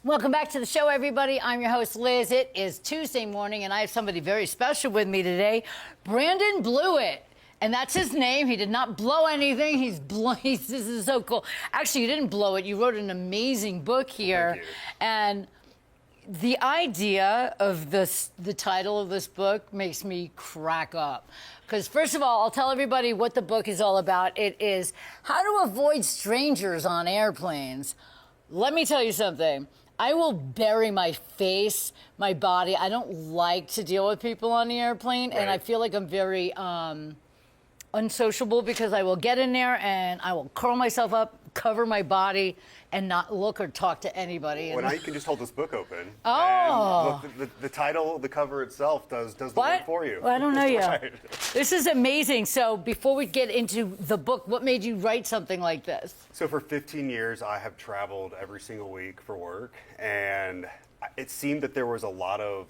Welcome back to the show, everybody. I'm your host, Liz. It is Tuesday morning, and I have somebody very special with me today. Brandon blew it. And that's his name. He did not blow anything. This is so cool. Actually, you didn't blow it. You wrote an amazing book here. Thank you. And the idea of the title of this book makes me crack up. Because first of all, I'll tell everybody what the book is all about. It is how to avoid strangers on airplanes. Let me tell you something. I will bury my face, my body. I don't like to deal with people on the airplane, Right. and I feel like I'm very unsociable because I will get in there and I will curl myself up, cover my body, and not look or talk to anybody. Well, now you can just hold this book open. Oh. And look, the title, the cover itself does the What? work for you. Well, I don't know you. Right. This is amazing. So before we get into the book, what made you write something like this? So for 15 years, I have traveled every single week for work, and it seemed that there was a lot of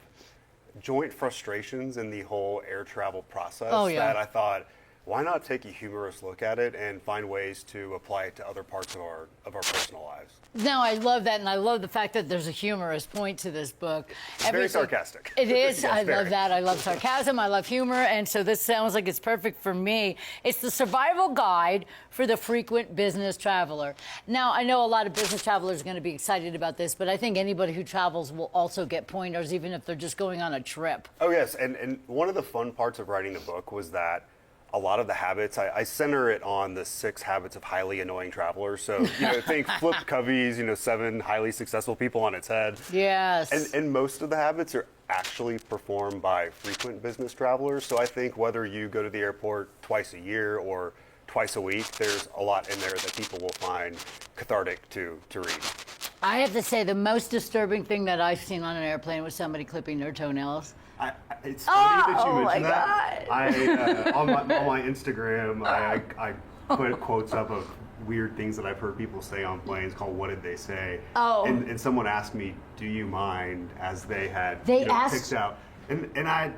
joint frustrations in the whole air travel process that I thought, why not take a humorous look at it and find ways to apply it to other parts of our personal lives? No, I love that, and I love the fact that there's a humorous point to this book. Very sarcastic. It is. Yes, I very. love that. I love sarcasm. I love humor, and so this sounds like it's perfect for me. It's the survival guide for the frequent business traveler. Now, I know a lot of business travelers are going to be excited about this, but I think anybody who travels will also get pointers, even if they're just going on a trip. Oh, yes, and one of the fun parts of writing the book was that a lot of the habits, I center it on the 6 habits of highly annoying travelers. So, think Flip Covey's, 7 highly successful people on its head. Yes. And most of the habits are actually performed by frequent business travelers. So I think whether you go to the airport twice a year or twice a week, there's a lot in there that people will find cathartic to read. I have to say the most disturbing thing that I've seen on an airplane was somebody clipping their toenails. It's funny that you Oh, mentioned my that. God. On my Instagram, I put quotes up of weird things that I've heard people say on planes called "What did they say?" Oh. And someone asked me, "Do you mind?" As they had asked- picked out, and I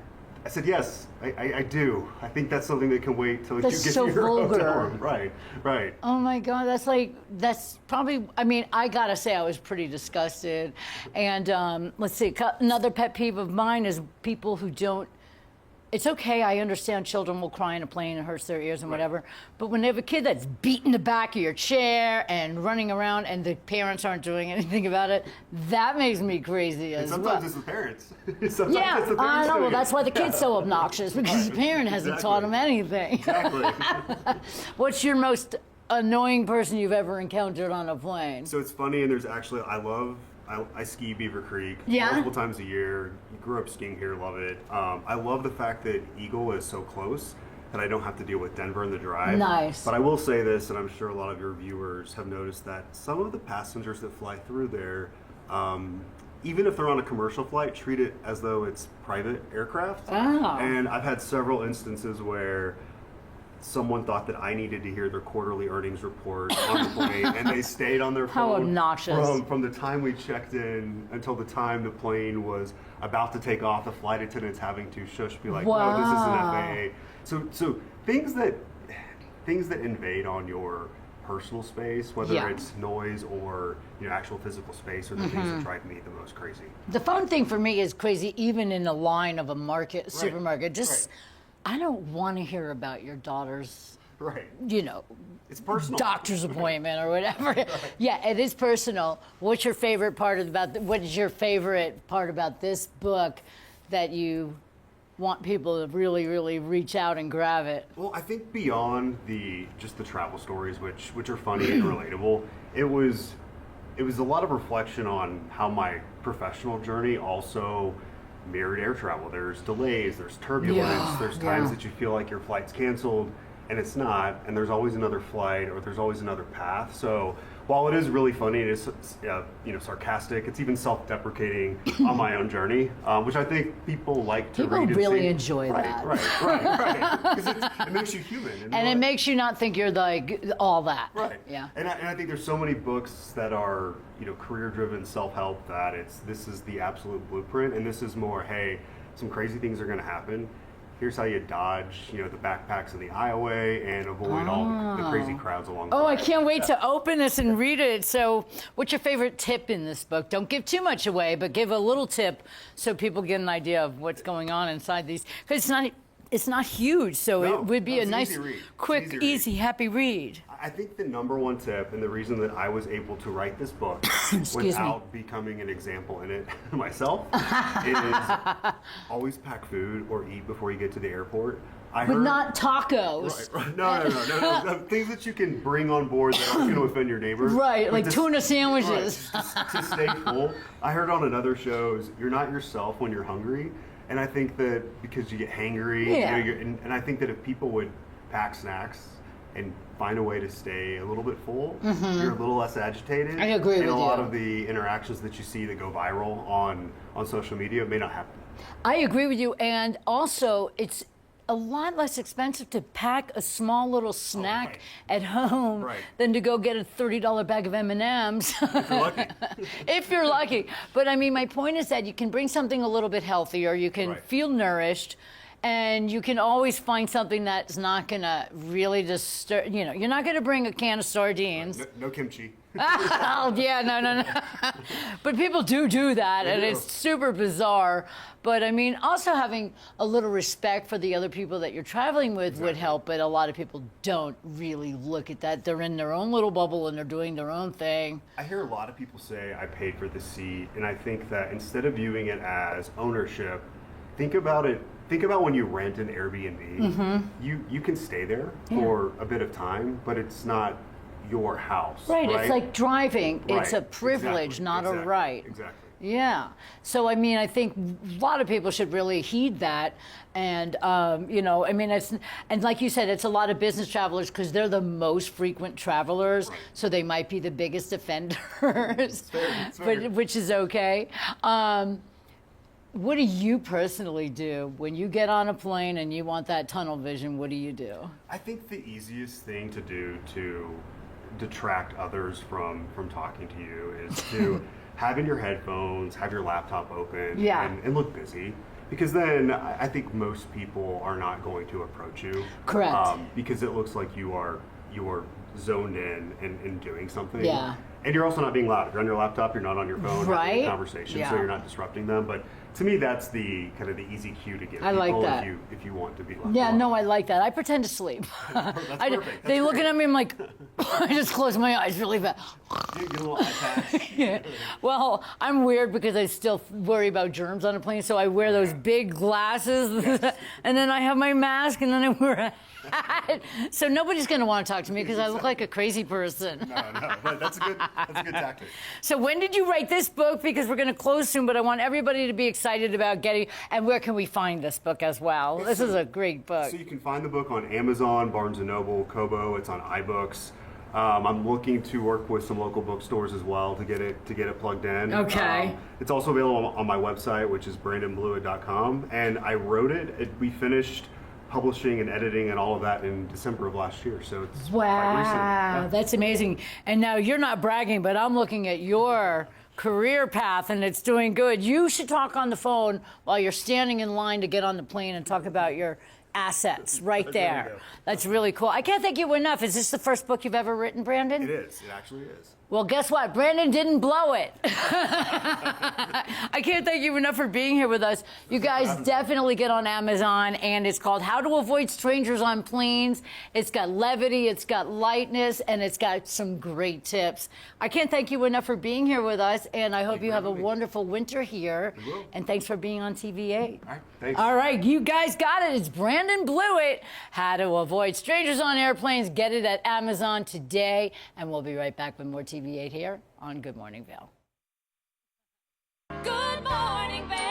said yes, I do. I think that's something that can wait till you That's get so to your hotel vulgar. room. Right. Oh my God, that's probably, I mean, I gotta say I was pretty disgusted. And let's see, another pet peeve of mine is people who don't, it's okay, I understand children will cry in a plane and hurts their ears and whatever, but when they have a kid that's beating the back of your chair and running around and the parents aren't doing anything about it, that makes me crazy as well. Sometimes it's the parents. Sometimes Yeah, it's the parents I know. Well, doing that's it. why the kid's so obnoxious, because the parent hasn't taught him anything. Exactly. What's your most annoying person you've ever encountered on a plane? So it's funny, and there's actually, I ski Beaver Creek Yeah? multiple times a year. Grew up skiing here, love it. I love the fact that Eagle is so close that I don't have to deal with Denver in the drive. Nice. But I will say this, and I'm sure a lot of your viewers have noticed that some of the passengers that fly through there, even if they're on a commercial flight, treat it as though it's private aircraft. Oh. And I've had several instances where someone thought that I needed to hear their quarterly earnings report on the plane, and they stayed on their How phone obnoxious. from the time we checked in until the time the plane was about to take off. The flight attendants having to be like, Wow. "No, this isn't FAA." So things that invade on your personal space, whether Yeah. it's noise or actual physical space, are the things that drive me the most crazy. The phone thing for me is crazy, even in the line of a supermarket. Just, I don't want to hear about your daughter's, Right. It's personal. doctor's appointment or whatever. Yeah, it is personal. What is your favorite part about this book that you want people to really, really reach out and grab it? Well, I think beyond just the travel stories, which are funny and relatable, it was a lot of reflection on how my professional journey also mirrored air travel. There's delays, there's turbulence, there's times that you feel like your flight's canceled and it's not, and there's always another flight or there's always another path. So while it is really funny, it is sarcastic. It's even self-deprecating on my own journey, which I think people like to read. People and really see. enjoy that. Right. Because it makes you human. And it makes you not think you're like all that. Right. Yeah. And I think there's so many books that are career-driven self-help that this is the absolute blueprint, and this is more, hey, some crazy things are going to happen. here's how you dodge, the backpacks in the aisleway and avoid all the crazy crowds along the way. Oh, I can't wait to open this and read it. So what's your favorite tip in this book? Don't give too much away, but give a little tip so people get an idea of what's going on inside these. Because it's not huge, so it would be a nice, quick, easy, happy read. I think the number one tip, and the reason that I was able to write this book without becoming an example in it myself, is always pack food or eat before you get to the airport. But not tacos. Right. No. Things that you can bring on board that aren't going to offend your neighbors. Right, like tuna sandwiches. Right, to stay full. I heard on another show, you're not yourself when you're hungry. And I think that because you get hangry, and I think that if people would pack snacks and find a way to stay a little bit full, you're a little less agitated. I agree with you. And a lot of the interactions that you see that go viral on social media may not happen. I agree with you, and also it's a lot less expensive to pack a small little snack at home than to go get a $30 bag of M&Ms. If you're lucky. If you're lucky. But I mean, my point is that you can bring something a little bit healthier, you can feel nourished, and you can always find something that's not gonna really disturb, you're not gonna bring a can of sardines. No kimchi. Oh, yeah, no. But people do that, and it's super bizarre. But I mean, also having a little respect for the other people that you're traveling with would help, but a lot of people don't really look at that. They're in their own little bubble and they're doing their own thing. I hear a lot of people say, I paid for the seat, and I think that instead of viewing it as ownership, think about when you rent an Airbnb. You can stay there for a bit of time, but it's not your house. Right, it's like driving. It's a privilege, not a right. Exactly. Yeah. So, I mean, I think a lot of people should really heed that. And, I mean, and like you said, it's a lot of business travelers because they're the most frequent travelers. Right. So they might be the biggest offenders, it's fair. Which is okay. What do you personally do when you get on a plane and you want that tunnel vision? What do you do? I think the easiest thing to do to detract others from talking to you is to have in your headphones, have your laptop open, and look busy. Because then I think most people are not going to approach you. Correct. Because it looks like you are zoned in and doing something. Yeah. And you're also not being loud. If you're on your laptop, you're not on your phone having a conversation, so you're not disrupting them. But to me, that's the kind of the easy cue to give people if you want to be loud. Yeah, no, I like that. I pretend to sleep. That's perfect. They looking at me, I'm like, I just close my eyes really fast. Get a little eye patch. Well, I'm weird because I still worry about germs on a plane, so I wear those big glasses, and then I have my mask, and then I wear a hat. So nobody's going to want to talk to me because I look like a crazy person. No, but that's a good tactic. So when did you write this book? Because we're going to close soon, but I want everybody to be excited about getting, and where can we find this book as well? This is a great book. So you can find the book on Amazon, Barnes & Noble, Kobo. It's on iBooks. I'm looking to work with some local bookstores as well to get it plugged in. Okay. It's also available on my website, which is brandonblewitt.com. And I wrote it. We finished publishing and editing and all of that in December of last year. So it's quite recent. Yeah. That's amazing. And now you're not bragging, but I'm looking at your career path and it's doing good. You should talk on the phone while you're standing in line to get on the plane and talk about your assets right there. That's really cool. I can't thank you enough. Is this the first book you've ever written, Brandon? It is. It actually is. Well, guess what? Brandon didn't blow it. I can't thank you enough for being here with us. You guys definitely get on Amazon, and it's called How to Avoid Strangers on Planes. It's got levity, it's got lightness, and it's got some great tips. I can't thank you enough for being here with us, and I hope you have a wonderful winter here. And thanks for being on TV8. All right, thanks. All right, you guys got it. It's Brandon Blewett, How to Avoid Strangers on Airplanes. Get it at Amazon today, and we'll be right back with more TV8 here on Good Morning Vail. Good morning, Vail.